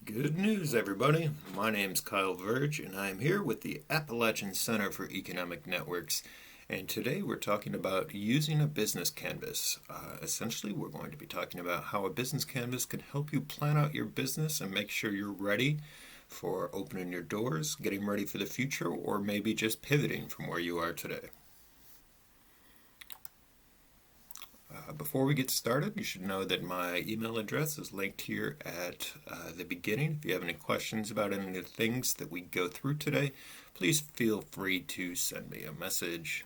Good news, everybody. My name's Kyle Verge, and I'm here with the Appalachian Center for Economic Networks. And today we're talking about using a business canvas. Essentially, we're going to be talking about how a business canvas can help you plan out your business and make sure you're ready for opening your doors, getting ready for the future, or maybe just pivoting from where you are today. Before we get started, you should know that my email address is linked here at the beginning. If you have any questions about any of the things that we go through today, please feel free to send me a message.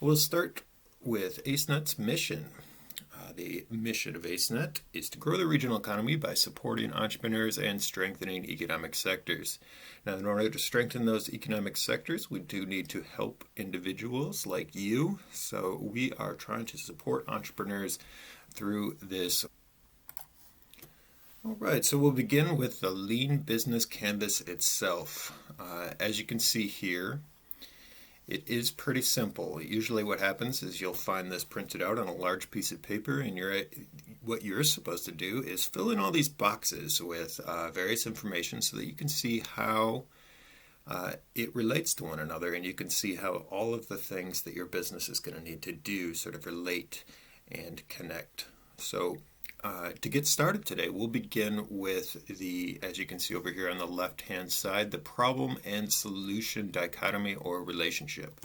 We'll start with AceNet's mission. The mission of AceNet is to grow the regional economy by supporting entrepreneurs and strengthening economic sectors. Now, in order to strengthen those economic sectors, we do need to help individuals like you. So we are trying to support entrepreneurs through this. All right, so we'll begin with the Lean Business Canvas itself. As you can see here, it is pretty simple. Usually what happens is you'll find this printed out on a large piece of paper, and what you're supposed to do is fill in all these boxes with various information so that you can see how it relates to one another, and you can see how all of the things that your business is going to need to do sort of relate and connect. So to get started today, we'll begin with as you can see over here on the left-hand side, the problem and solution dichotomy or relationship.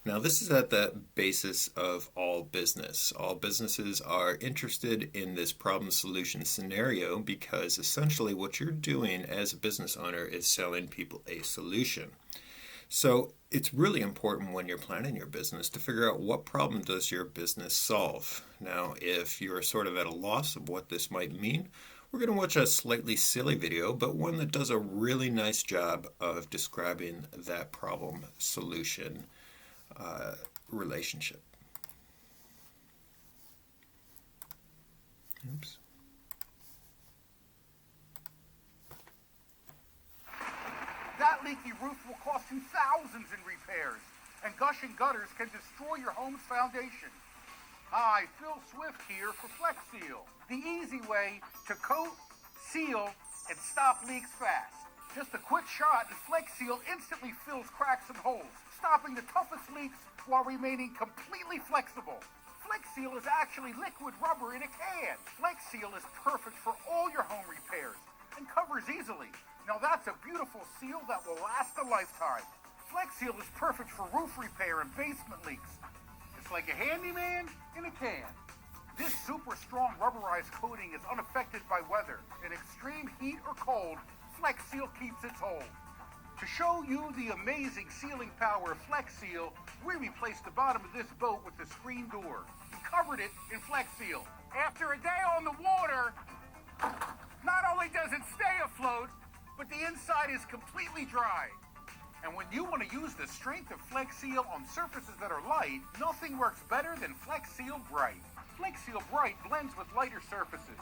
Now, this is at the basis of all business. All businesses are interested in this problem-solution scenario because essentially what you're doing as a business owner is selling people a solution. So it's really important when you're planning your business to figure out what problem does your business solve. Now, if you're sort of at a loss of what this might mean, we're going to watch a slightly silly video, but one that does a really nice job of describing that problem-solution relationship. Oops. That leaky roof will cost you thousands in repairs, and gushing gutters can destroy your home's foundation. Hi, Phil Swift here for Flex Seal, the easy way to coat, seal, and stop leaks fast. Just a quick shot and Flex Seal instantly fills cracks and holes, stopping the toughest leaks while remaining completely flexible. Flex Seal is actually liquid rubber in a can. Flex Seal is perfect for all your home repairs and covers easily. Now that's a beautiful seal that will last a lifetime. Flex Seal is perfect for roof repair and basement leaks. It's like a handyman in a can. This super strong rubberized coating is unaffected by weather. In extreme heat or cold, Flex Seal keeps its hold. To show you the amazing sealing power of Flex Seal, we replaced the bottom of this boat with the screen door. We covered it in Flex Seal. After a day on the water, not only does it stay afloat, but the inside is completely dry. And when you want to use the strength of Flex Seal on surfaces that are light, nothing works better than Flex Seal Bright. Flex Seal Bright blends with lighter surfaces.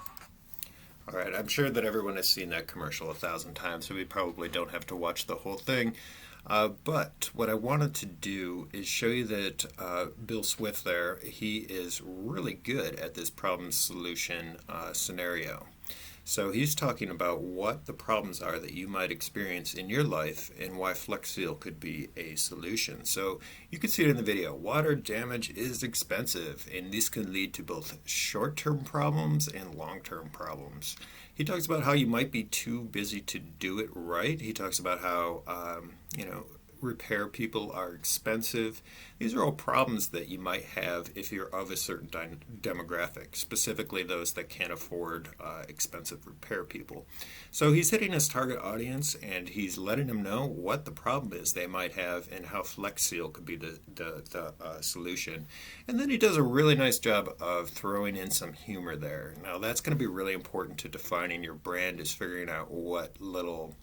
All right, I'm sure that everyone has seen that commercial 1,000 times, so we probably don't have to watch the whole thing. But what I wanted to do is show you that Bill Swift there, he is really good at this problem solution scenario. So he's talking about what the problems are that you might experience in your life and why Flex Seal could be a solution. So you can see it in the video. Water damage is expensive, and this can lead to both short-term problems and long-term problems. He talks about how you might be too busy to do it right. He talks about how, repair people are expensive. These are all problems that you might have if you're of a certain demographic, specifically those that can't afford expensive repair people. So he's hitting his target audience, and he's letting them know what the problem is they might have and how Flex Seal could be the solution. And then he does a really nice job of throwing in some humor there. Now that's going to be really important to defining your brand, is figuring out what little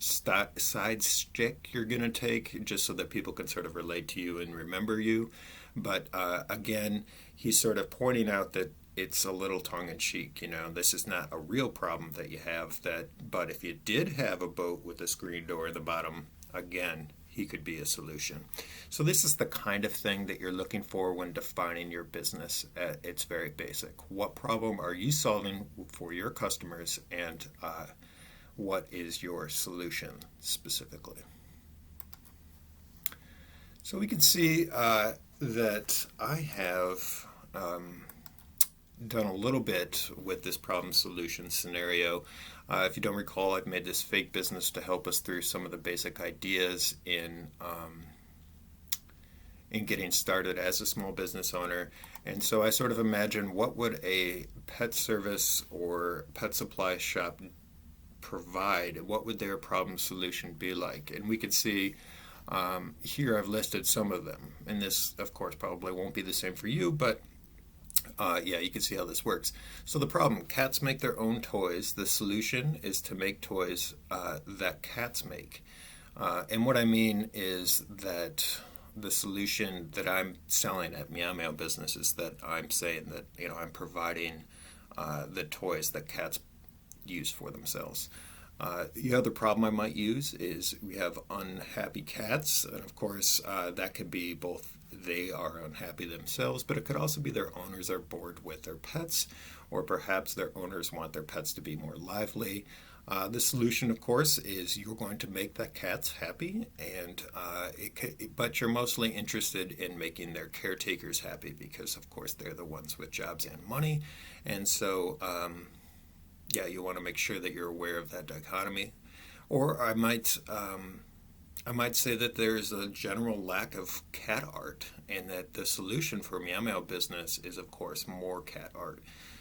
side stick you're going to take just so that people can sort of relate to you and remember you. But again, he's sort of pointing out that it's a little tongue-in-cheek. This is not a real problem that you have, but if you did have a boat with a screen door in the bottom, again, he could be a solution. So this is the kind of thing that you're looking for when defining your business at its very basic. What problem are you solving for your customers, and what is your solution specifically? So we can see that I have done a little bit with this problem solution scenario. If you don't recall, I've made this fake business to help us through some of the basic ideas in getting started as a small business owner. And so I sort of imagine, what would a pet service or pet supply shop provide? What would their problem solution be like? And we could see here I've listed some of them. And this, of course, probably won't be the same for you, but yeah, you can see how this works. So the problem: cats make their own toys. The solution is to make toys that cats make. And what I mean is that the solution that I'm selling at Meow Meow Business is that I'm saying that, you know, I'm providing the toys that cats use for themselves. The other problem I might use is we have unhappy cats, and of course that could be both they are unhappy themselves, but it could also be their owners are bored with their pets, or perhaps their owners want their pets to be more lively. The solution, of course, is you're going to make the cats happy, and but you're mostly interested in making their caretakers happy, because of course they're the ones with jobs and money, and so yeah, you want to make sure that you're aware of that dichotomy. Or I might say that there's a general lack of cat art, and that the solution for Meow Meow Business is, of course, more cat art.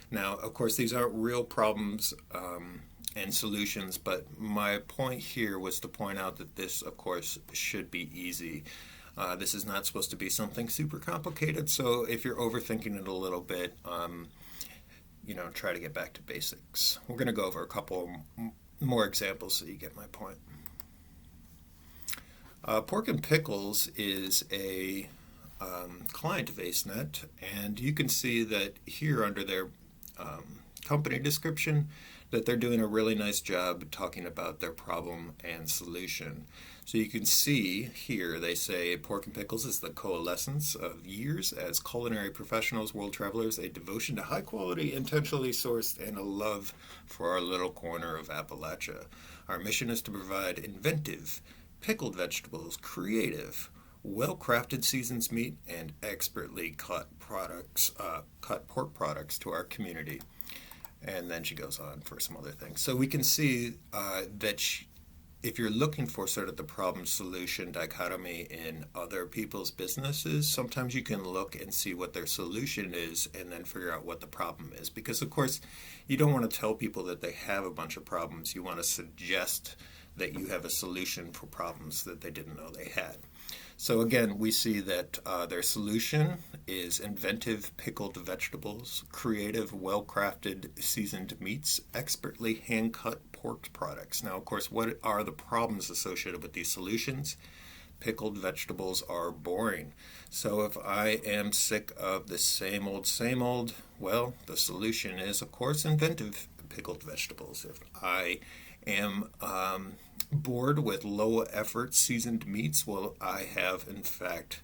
Now, of course, these aren't real problems and solutions, but my point here was to point out that this, of course, should be easy. This is not supposed to be something super complicated, so if you're overthinking it a little bit, you know, try to get back to basics. We're going to go over a couple more examples so you get my point. Pork and Pickles is a client of AceNet, and you can see that here under their company description that they're doing a really nice job talking about their problem and solution. So you can see here they say Pork and Pickles is the coalescence of years as culinary professionals, world travelers, a devotion to high quality, intentionally sourced, and a love for our little corner of Appalachia. Our mission is to provide inventive, pickled vegetables, creative, well-crafted seasoned meat, and expertly cut products, cut pork products to our community. And then she goes on for some other things. So we can see that if you're looking for sort of the problem-solution dichotomy in other people's businesses, sometimes you can look and see what their solution is and then figure out what the problem is. Because, of course, you don't want to tell people that they have a bunch of problems. You want to suggest that you have a solution for problems that they didn't know they had. So again, we see that their solution is inventive pickled vegetables, creative, well-crafted seasoned meats, expertly hand-cut pork products. Now, of course, what are the problems associated with these solutions? Pickled vegetables are boring. So if I am sick of the same old, well, the solution is, of course, inventive pickled vegetables. If I am bored with low effort seasoned meats, well, I have in fact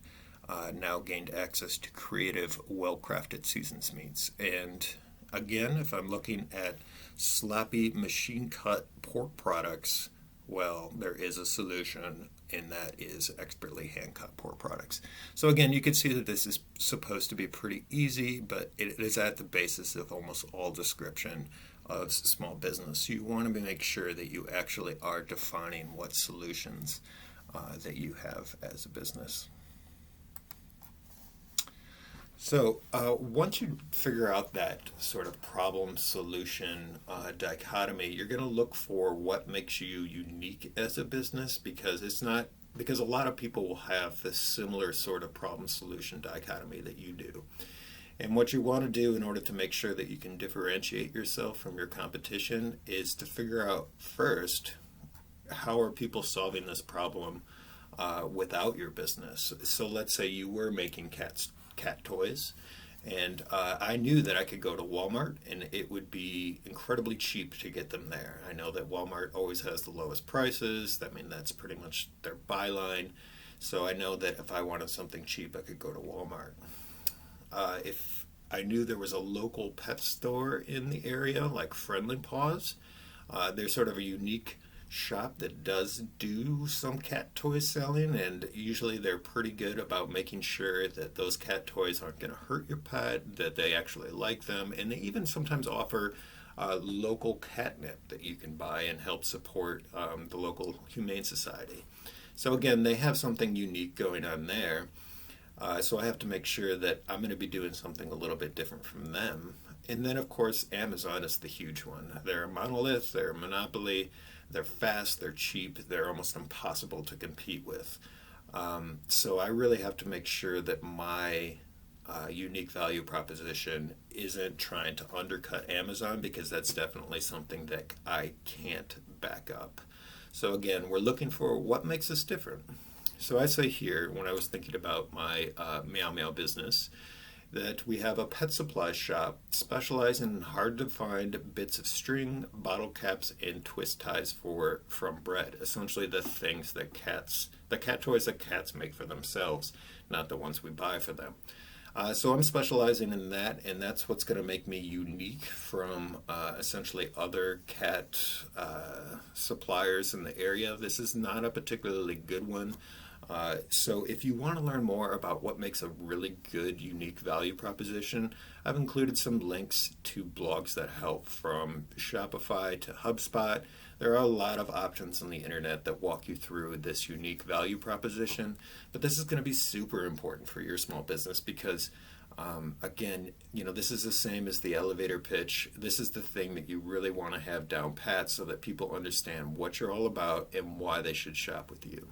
now gained access to creative, well-crafted seasoned meats. And again, if I'm looking at sloppy machine cut pork products, well, there is a solution, and that is expertly hand cut pork products. So again, you can see that this is supposed to be pretty easy, but it is at the basis of almost all description of small business. You want to make sure that you actually are defining what solutions that you have as a business. So once you figure out that sort of problem-solution dichotomy, you're going to look for what makes you unique as a business, because a lot of people will have this similar sort of problem-solution dichotomy that you do. And what you want to do in order to make sure that you can differentiate yourself from your competition is to figure out first, how are people solving this problem without your business? So let's say you were making cat toys, And I knew that I could go to Walmart and it would be incredibly cheap to get them there. I know that Walmart always has the lowest prices. I mean, that's pretty much their byline. So I know that if I wanted something cheap, I could go to Walmart. If I knew there was a local pet store in the area, like Friendly Paws, they're sort of a unique shop that does do some cat toy selling, and usually they're pretty good about making sure that those cat toys aren't going to hurt your pet, that they actually like them, and they even sometimes offer local catnip that you can buy and help support the local humane society. So again, they have something unique going on there. So I have to make sure that I'm going to be doing something a little bit different from them. And then, of course, Amazon is the huge one. They're a monolith, they're a monopoly, they're fast, they're cheap, they're almost impossible to compete with. So I really have to make sure that my unique value proposition isn't trying to undercut Amazon, because that's definitely something that I can't back up. So again, we're looking for what makes us different. So I say here, when I was thinking about my Meow Meow business, that we have a pet supply shop specializing in hard-to-find bits of string, bottle caps, and twist ties from bread. Essentially the things that the cat toys that cats make for themselves, not the ones we buy for them. So I'm specializing in that, and that's what's going to make me unique from essentially other cat suppliers in the area. This is not a particularly good one. So if you want to learn more about what makes a really good, unique value proposition, I've included some links to blogs that help, from Shopify to HubSpot. There are a lot of options on the internet that walk you through this unique value proposition, but this is going to be super important for your small business because again, this is the same as the elevator pitch. This is the thing that you really want to have down pat so that people understand what you're all about and why they should shop with you.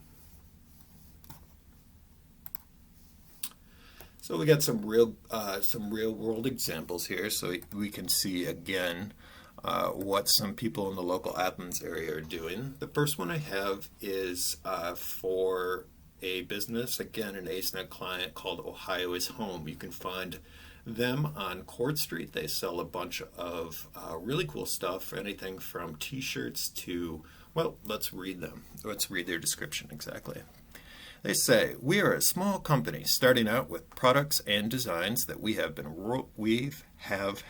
So we got some real world examples here, so we can see again what some people in the local Athens area are doing. The first one I have is for a business, again an AceNet client, called Ohio is Home. You can find them on Court Street. They sell a bunch of really cool stuff, anything from t-shirts to, well, let's read them. Let's read their description exactly. They say, "We are a small company starting out with products and designs that we have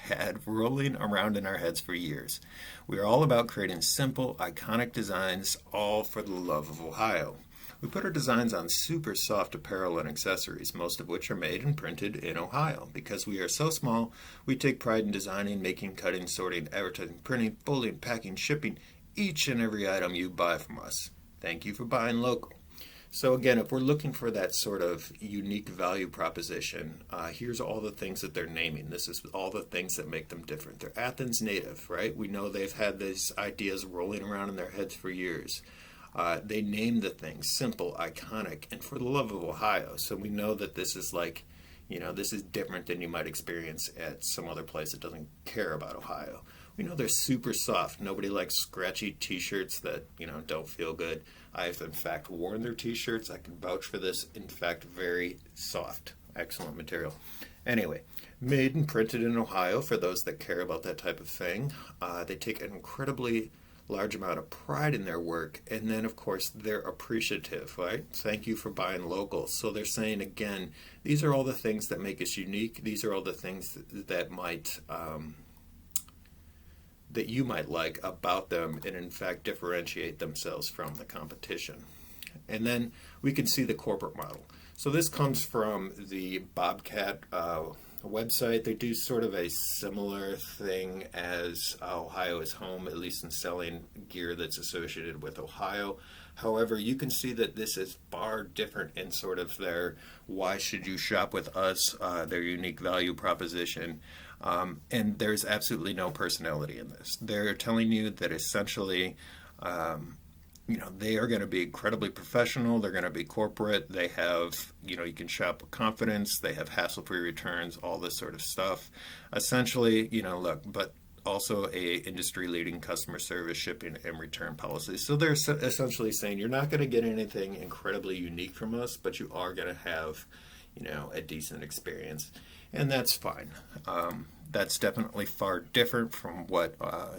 had rolling around in our heads for years. We are all about creating simple, iconic designs, all for the love of Ohio. We put our designs on super soft apparel and accessories, most of which are made and printed in Ohio. Because we are so small, we take pride in designing, making, cutting, sorting, advertising, printing, folding, packing, shipping each and every item you buy from us. Thank you for buying local." So again, if we're looking for that sort of unique value proposition, here's all the things that they're naming. This is all the things that make them different. They're Athens native, right? We know they've had these ideas rolling around in their heads for years. They name the things simple, iconic, and for the love of Ohio. So we know that this is like, this is different than you might experience at some other place that doesn't care about Ohio. We know they're super soft. Nobody likes scratchy t-shirts that, don't feel good. I've, in fact, worn their t-shirts. I can vouch for this. In fact, very soft. Excellent material. Anyway, made and printed in Ohio for those that care about that type of thing. They take an incredibly large amount of pride in their work. And then, of course, they're appreciative, right? Thank you for buying local. So they're saying, again, these are all the things that make us unique. These are all the things that might... that you might like about them and in fact differentiate themselves from the competition. And then we can see the corporate model. So this comes from the Bobcat website. They do sort of a similar thing as Ohio is Home, at least in selling gear that's associated with Ohio. However, you can see that this is far different in sort of their why should you shop with us, their unique value proposition. And there's absolutely no personality in this. They're telling you that essentially, they are going to be incredibly professional. They're going to be corporate. They have, you can shop with confidence. They have hassle-free returns, all this sort of stuff. Essentially, but also a industry-leading customer service, shipping, and return policy. So they're essentially saying you're not going to get anything incredibly unique from us, but you are going to have a decent experience. And that's fine. That's definitely far different from what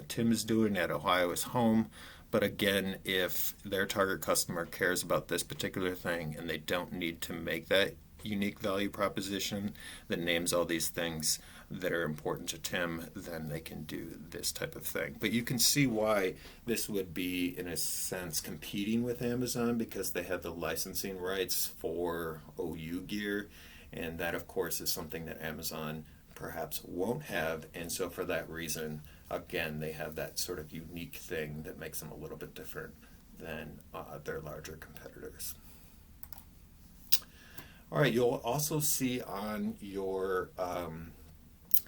Tim is doing at Ohio is Home. But again, if their target customer cares about this particular thing and they don't need to make that unique value proposition that names all these things that are important to Tim, then they can do this type of thing. But you can see why this would be, in a sense, competing with Amazon, because they have the licensing rights for OU gear, and that, of course, is something that Amazon perhaps won't have. And so for that reason, again, they have that sort of unique thing that makes them a little bit different than their larger competitors. All right, you'll also see on your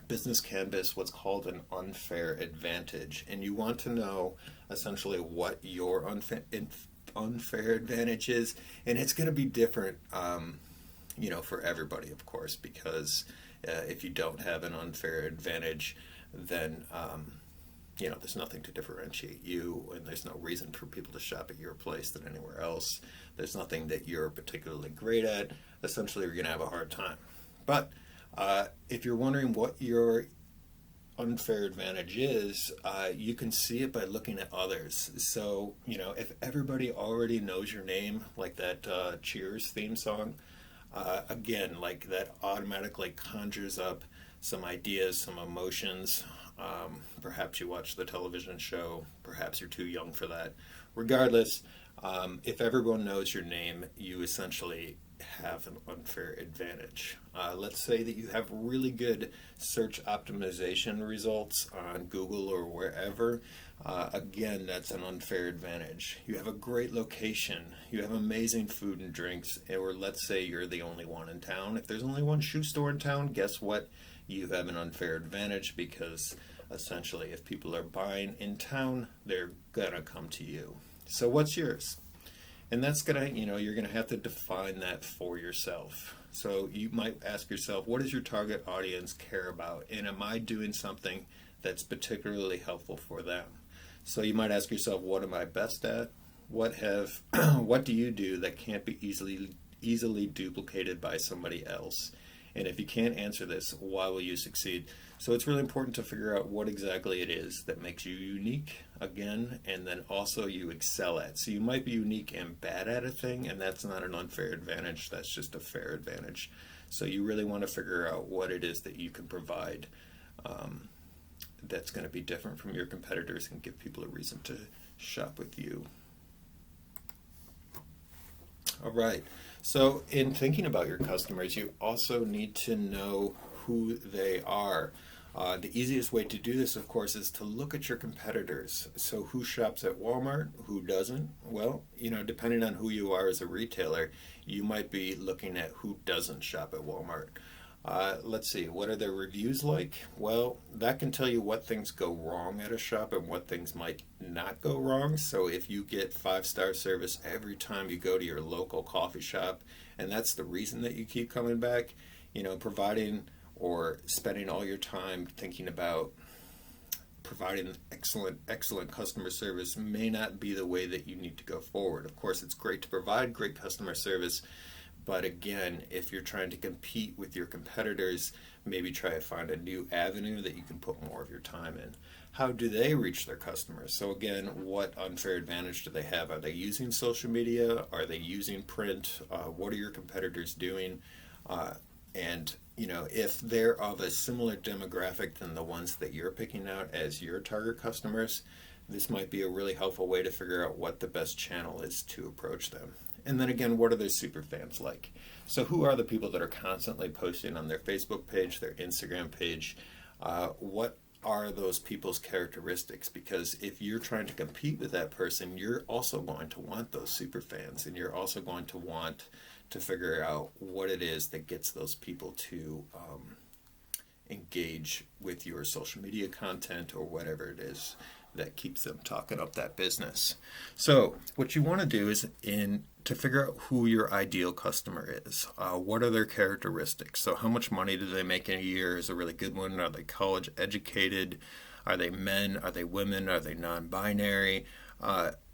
business canvas what's called an unfair advantage, and you want to know essentially what your unfair advantage is, and it's going to be different, for everybody, of course, because if you don't have an unfair advantage, then there's nothing to differentiate you, and there's no reason for people to shop at your place than anywhere else. There's nothing that you're particularly great at. Essentially, you're going to have a hard time. But if you're wondering what your unfair advantage is, you can see it by looking at others. So, if everybody already knows your name, like that Cheers theme song, again, like that automatically conjures up some ideas, some emotions. Perhaps you watch the television show, perhaps you're too young for that. Regardless, if everyone knows your name, you essentially have an unfair advantage. Let's say that you have really good search optimization results on Google or wherever. Again, that's an unfair advantage. You have a great location, you have amazing food and drinks, or let's say you're the only one in town. If there's only one shoe store in town, guess what? You have an unfair advantage, because essentially if people are buying in town, they're gonna come to you. So what's yours? And that's gonna, you're gonna have to define that for yourself. So you might ask yourself, what does your target audience care about? And am I doing something that's particularly helpful for them? So you might ask yourself, what am I best at? What do you do that can't be easily duplicated by somebody else? And if you can't answer this, why will you succeed? So it's really important to figure out what exactly it is that makes you unique, again, and then also you excel at. So you might be unique and bad at a thing, and that's not an unfair advantage, that's just a fair advantage. So you really want to figure out what it is that you can provide that's going to be different from your competitors and give people a reason to shop with you. All right. So in thinking about your customers, you also need to know who they are. The easiest way to do this, of course, is to look at your competitors. So who shops at Walmart, who doesn't? Well, depending on who you are as a retailer, you might be looking at who doesn't shop at Walmart. Let's see, what are their reviews like? Well, that can tell you what things go wrong at a shop and what things might not go wrong. So if you get 5-star service every time you go to your local coffee shop, and that's the reason that you keep coming back, providing or spending all your time thinking about providing excellent customer service may not be the way that you need to go forward. Of course, it's great to provide great customer service, but again, if you're trying to compete with your competitors, maybe try to find a new avenue that you can put more of your time in. How do they reach their customers? So again, what unfair advantage do they have? Are they using social media? Are they using print? What are your competitors doing? And if they're of a similar demographic than the ones that you're picking out as your target customers, this might be a really helpful way to figure out what the best channel is to approach them. And then again, what are their super fans like? So who are the people that are constantly posting on their Facebook page, their Instagram page? What are those people's characteristics? Because if you're trying to compete with that person, you're also going to want those super fans, and you're also going to want to figure out what it is that gets those people to engage with your social media content or whatever it is that keeps them talking up that business. So what you want to do is to figure out who your ideal customer is. What are their characteristics? So how much money do they make in a year is a really good one. Are they college educated? Are they men? Are they women? Are they non-binary?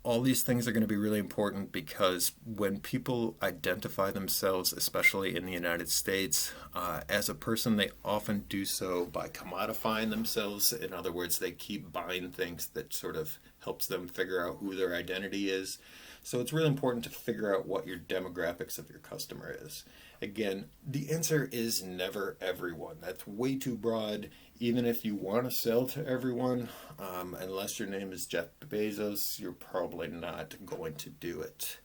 all these things are going to be really important because when people identify themselves, especially in the United States, as a person, they often do so by commodifying themselves. In other words, they keep buying things that sort of helps them figure out who their identity is. So it's really important to figure out what your demographics of your customer is. Again, the answer is never everyone. That's way too broad. Even if you want to sell to everyone, unless your name is Jeff Bezos, you're probably not going to do it.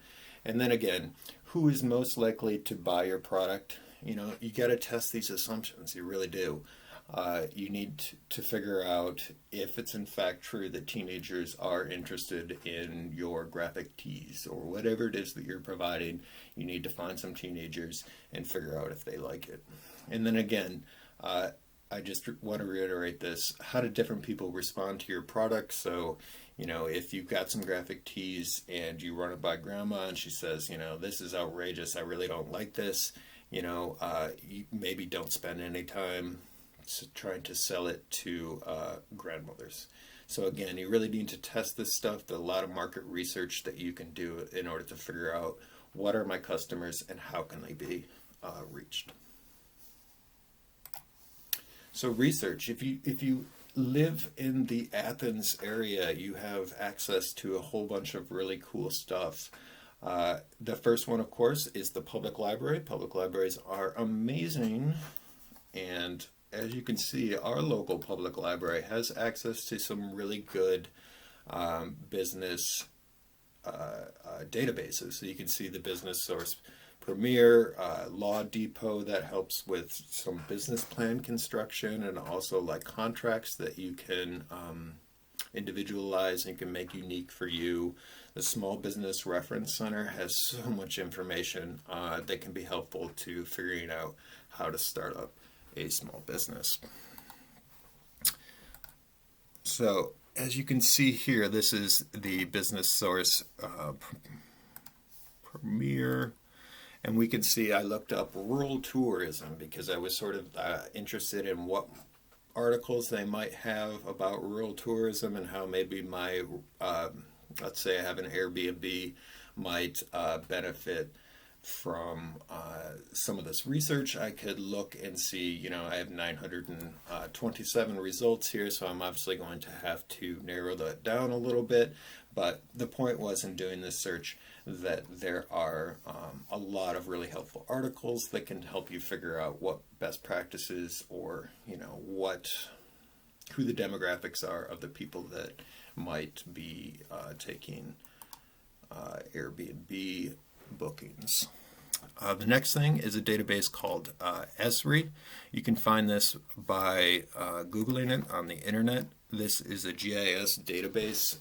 And then again, who is most likely to buy your product? You know, you got to test these assumptions. You really do. You need to figure out if it's in fact true that teenagers are interested in your graphic tees or whatever it is that you're providing. You need to find some teenagers and figure out if they like it. And then again, I just want to reiterate this. How do different people respond to your product? So, you know, if you've got some graphic tees and you run it by grandma and she says, you know, this is outrageous, I really don't like this, you know, you maybe don't spend any time trying to sell it to grandmothers. So again, you really need to test this stuff. There's a lot of market research that you can do in order to figure out what are my customers and how can they be reached. So research, if you live in the Athens area, you have access to a whole bunch of really cool stuff. The first one, of course, is the public library. Public libraries are amazing, and as you can see, our local public library has access to some really good business databases. So you can see the Business Source Premier, Law Depot that helps with some business plan construction and also like contracts that you can individualize and can make unique for you. The Small Business Reference Center has so much information that can be helpful to figuring out how to start up a small business. So as you can see here, this is the Business Source Premier. And we can see I looked up rural tourism because I was sort of interested in what articles they might have about rural tourism and how maybe my, let's say I have an Airbnb, might benefit from some of this research. I could look and see, you know, I have 927 results here, so I'm obviously going to have to narrow that down a little bit. But the point was in doing this search that there are a lot of really helpful articles that can help you figure out what best practices or, you know, who the demographics are of the people that might be taking Airbnb bookings. The next thing is a database called Esri. You can find this by Googling it on the internet. This is a GIS database.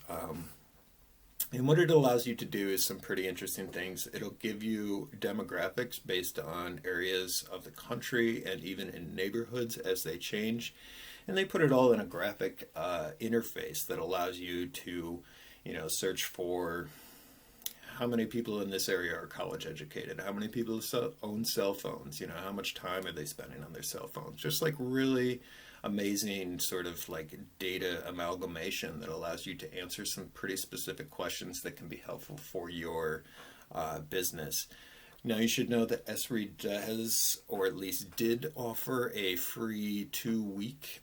And what it allows you to do is some pretty interesting things. It'll give you demographics based on areas of the country and even in neighborhoods as they change. And they put it all in a graphic interface that allows you to, you know, search for how many people in this area are college educated, how many people own cell phones, you know, how much time are they spending on their cell phones. Just like really amazing sort of like data amalgamation that allows you to answer some pretty specific questions that can be helpful for your business. Now you should know that Esri does, or at least did, offer a free 2-week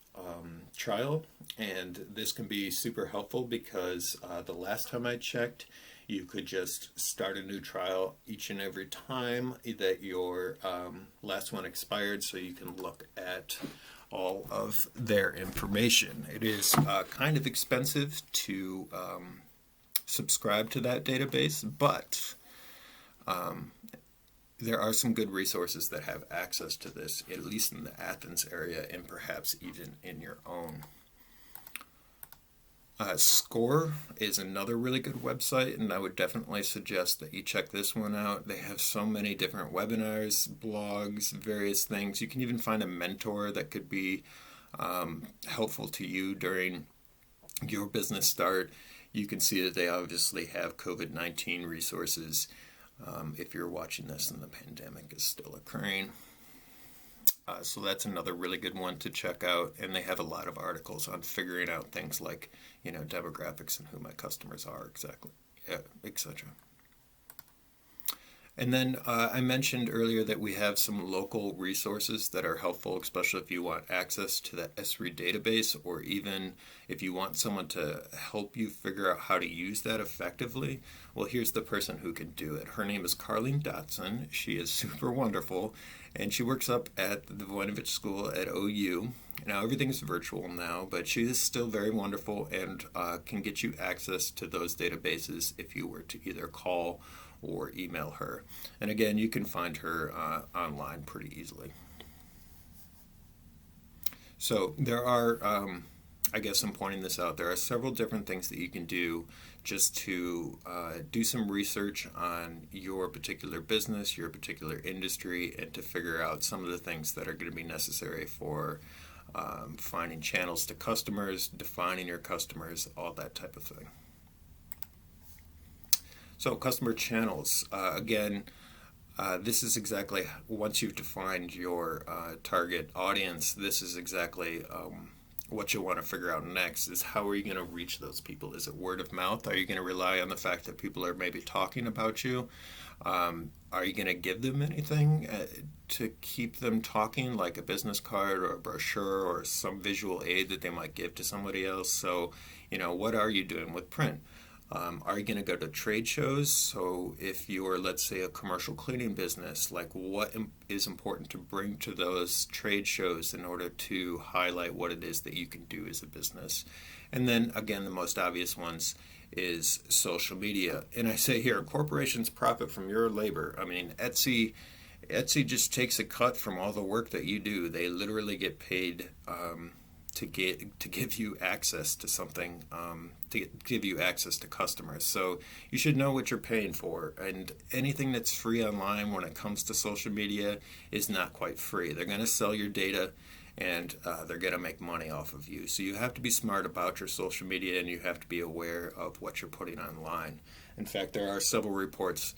trial, and this can be super helpful because the last time I checked, you could just start a new trial each and every time that your last one expired, so you can look at all of their information. It is kind of expensive to subscribe to that database, but there are some good resources that have access to this, at least in the Athens area and perhaps even in your own. Score is another really good website, and I would definitely suggest that you check this one out. They have so many different webinars, blogs, various things. You can even find a mentor that could be helpful to you during your business start. You can see that they obviously have COVID-19 resources if you're watching this and the pandemic is still occurring. So that's another really good one to check out, and they have a lot of articles on figuring out things like, you know, demographics and who my customers are exactly. etc. And then I mentioned earlier that we have some local resources that are helpful, especially if you want access to the Esri database, or even if you want someone to help you figure out how to use that effectively. Well, here's the person who can do it. Her name is Carlene Dotson. She is super wonderful, and she works up at the Voinovich School at OU. Now, everything's virtual now, but she is still very wonderful and can get you access to those databases if you were to either call or email her. And again, you can find her online pretty easily. So there are, I guess I'm pointing this out, there are several different things that you can do just to do some research on your particular business, your particular industry, and to figure out some of the things that are going to be necessary for finding channels to customers, defining your customers, all that type of thing. So customer channels, again, this is exactly, once you've defined your target audience, this is exactly what you'll want to figure out next is how are you going to reach those people? Is it word of mouth? Are you going to rely on the fact that people are maybe talking about you? Are you going to give them anything to keep them talking, like a business card or a brochure or some visual aid that they might give to somebody else? So, what are you doing with print? Are you going to go to trade shows? So if you're, let's say, a commercial cleaning business, like what is important to bring to those trade shows in order to highlight what it is that you can do as a business? And then, again, the most obvious ones is social media. And I say here, corporations profit from your labor. I mean, Etsy just takes a cut from all the work that you do. They literally get paid to give you access to something, to give you access to customers. So you should know what you're paying for. And anything that's free online when it comes to social media is not quite free. They're going to sell your data, and they're going to make money off of you. So you have to be smart about your social media, and you have to be aware of what you're putting online. In fact, there are several reports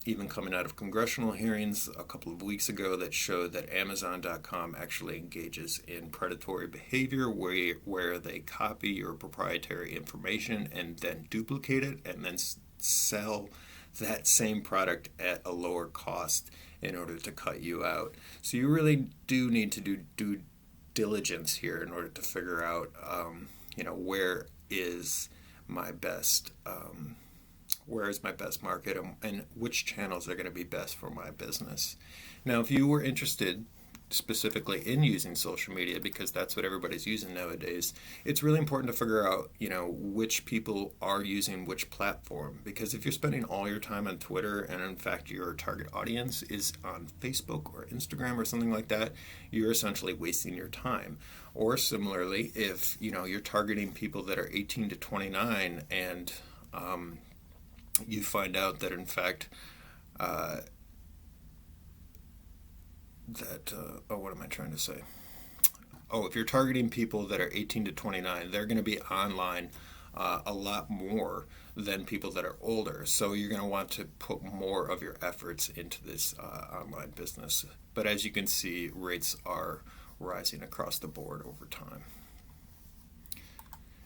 even coming out of congressional hearings a couple of weeks ago that showed that Amazon.com actually engages in predatory behavior where they copy your proprietary information and then duplicate it and then sell that same product at a lower cost in order to cut you out. So you really do need to do due diligence here in order to figure out, where is my best market and which channels are going to be best for my business. Now, if you were interested specifically in using social media, because that's what everybody's using nowadays, it's really important to figure out, which people are using which platform. Because if you're spending all your time on Twitter, and in fact your target audience is on Facebook or Instagram or something like that, you're essentially wasting your time. Or similarly, if you're targeting people that are 18 to 29 and you find out that in fact what am I trying to say? If you're targeting people that are 18 to 29, they're going to be online a lot more than people that are older. So you're going to want to put more of your efforts into this online business. But as you can see, rates are rising across the board over time.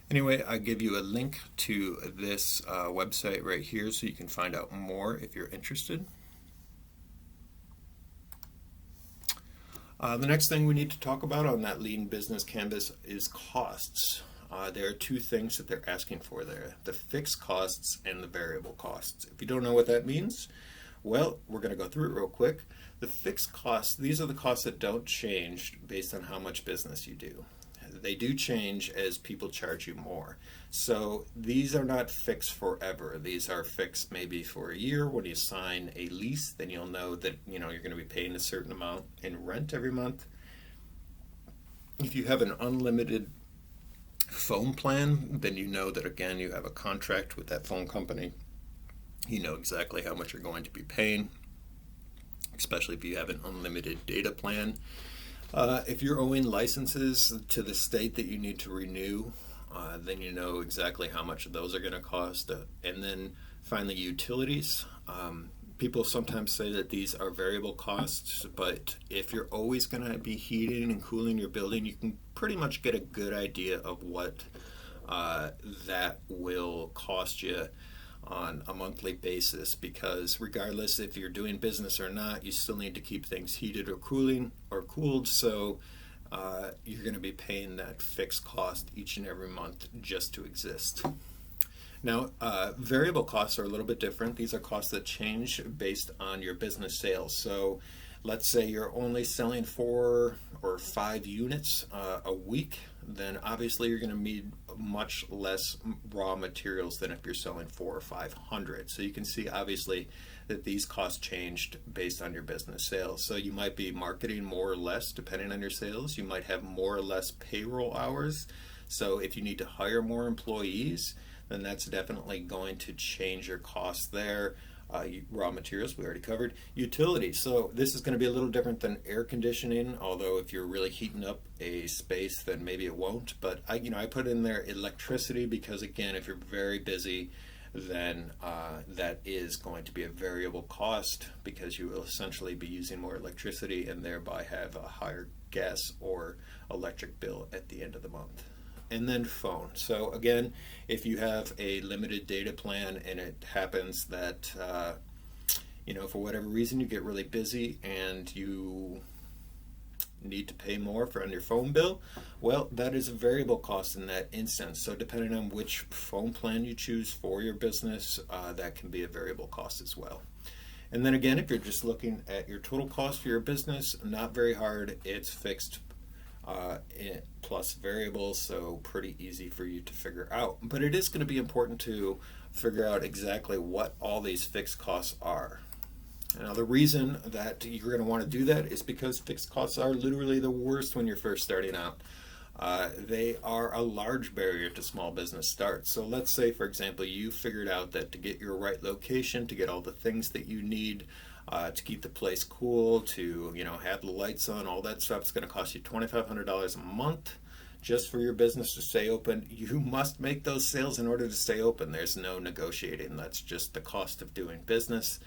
Anyway, I give you a link to this website right here so you can find out more if you're interested. The next thing we need to talk about on that Lean Business Canvas is costs. There are two things that they're asking for there, the fixed costs and the variable costs. If you don't know what that means, well, we're going to go through it real quick. The fixed costs, these are the costs that don't change based on how much business you do. They do change as people charge you more. So these are not fixed forever. These are fixed maybe for a year. When you sign a lease, then you'll know that you're going to be paying a certain amount in rent every month. If you have an unlimited phone plan, then you know that again you have a contract with that phone company. You know exactly how much you're going to be paying, especially if you have an unlimited data plan. If you're owing licenses to the state that you need to renew, then you know exactly how much those are going to cost. And then finally, utilities. People sometimes say that these are variable costs, but if you're always going to be heating and cooling your building, you can pretty much get a good idea of what that will cost you on a monthly basis, because regardless if you're doing business or not, you still need to keep things heated or cooling or cooled. So you're going to be paying that fixed cost each and every month just to exist. Now, variable costs are a little bit different. These are costs that change based on your business sales. So let's say you're only selling 4 or 5 units a week, then obviously you're going to need much less raw materials than if you're selling 400 or 500. So you can see obviously that these costs changed based on your business sales. So you might be marketing more or less depending on your sales. You might have more or less payroll hours. So if you need to hire more employees, then that's definitely going to change your costs there. Raw materials, we already covered. Utilities. So this is going to be a little different than air conditioning, although if you're really heating up a space, then maybe it won't. But I put in there electricity because, again, if you're very busy, then that is going to be a variable cost, because you will essentially be using more electricity and thereby have a higher gas or electric bill at the end of the month. And then phone. So again, if you have a limited data plan and it happens that for whatever reason you get really busy and you need to pay more on your phone bill, well, that is a variable cost in that instance. So depending on which phone plan you choose for your business, that can be a variable cost as well. And then again, if you're just looking at your total cost for your business, not very hard. It's fixed plus variables, so pretty easy for you to figure out. But it is going to be important to figure out exactly what all these fixed costs are. Now, the reason that you're going to want to do that is because fixed costs are literally the worst when you're first starting out. They are a large barrier to small business start. So let's say, for example, you figured out that to get your right location, to get all the things that you need, to keep the place cool, to have the lights on, all that stuff is going to cost you $2,500 a month just for your business to stay open. You must make those sales in order to stay open. There's no negotiating. That's just the cost of doing business.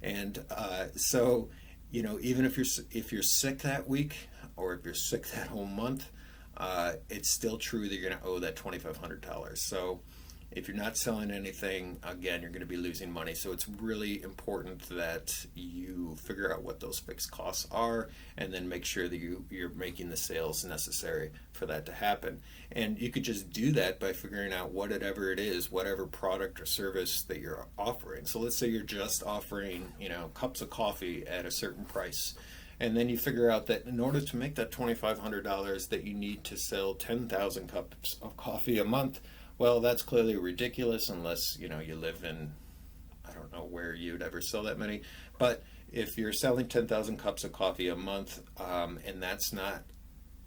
And so even if you're sick that week, or if you're sick that whole month, it's still true that you're going to owe that $2,500. So if you're not selling anything, again, you're going to be losing money. So it's really important that you figure out what those fixed costs are, and then make sure that you're making the sales necessary for that to happen. And you could just do that by figuring out whatever it is, whatever product or service that you're offering. So let's say you're just offering, cups of coffee at a certain price. And then you figure out that in order to make that $2,500, that you need to sell 10,000 cups of coffee a month. Well, that's clearly ridiculous unless, you live in, I don't know where you'd ever sell that many. But if you're selling 10,000 cups of coffee a month, and that's not,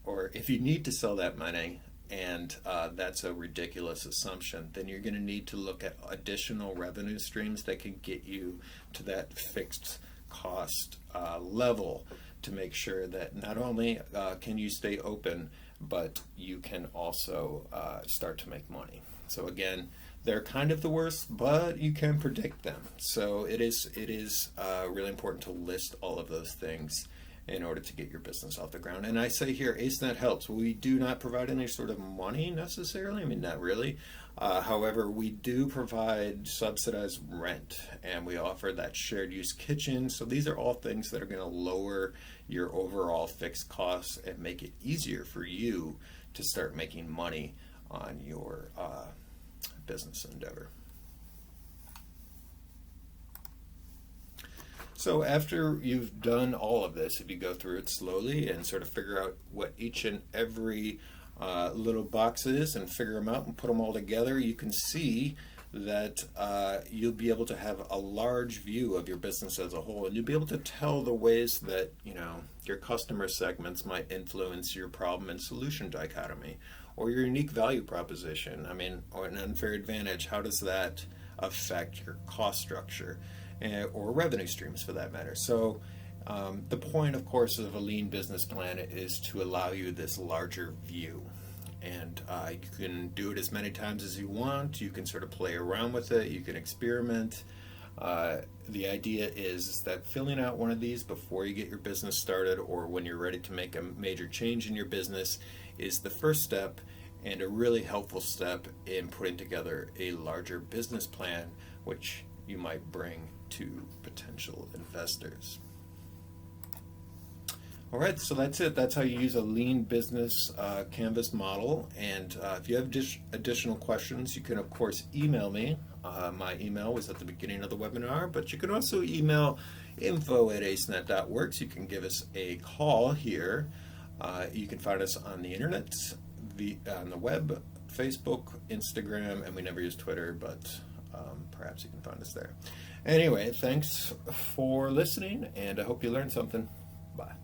or if you need to sell that many, and that's a ridiculous assumption, then you're going to need to look at additional revenue streams that can get you to that fixed cost level, to make sure that not only can you stay open, but you can also start to make money. So again, they're kind of the worst, but you can predict them. So it is really important to list all of those things in order to get your business off the ground. And I say here, AceNet helps. We do not provide any sort of money necessarily. I mean, not really. However, we do provide subsidized rent, and we offer that shared use kitchen. So these are all things that are going to lower your overall fixed costs and make it easier for you to start making money on your business endeavor. So after you've done all of this, if you go through it slowly and sort of figure out what each and every little box is and figure them out and put them all together, you can see that you'll be able to have a large view of your business as a whole, and you'll be able to tell the ways that your customer segments might influence your problem and solution dichotomy, or your unique value proposition. I mean, or an unfair advantage. How does that affect your cost structure, or revenue streams for that matter? So the point, of course, of a lean business plan is to allow you this larger view. And you can do it as many times as you want. You can sort of play around with it. You can experiment. The idea is that filling out one of these before you get your business started, or when you're ready to make a major change in your business, is the first step. and a really helpful step in putting together a larger business plan, which you might bring to potential investors. All right, so that's it. That's how you use a lean business canvas model. And if you have additional questions, you can, of course, email me. My email was at the beginning of the webinar, but you can also email info@acenet.works. You can give us a call here. You can find us on the internet, on the web, Facebook, Instagram, and we never use Twitter, but perhaps you can find us there. Anyway, thanks for listening, and I hope you learned something. Bye.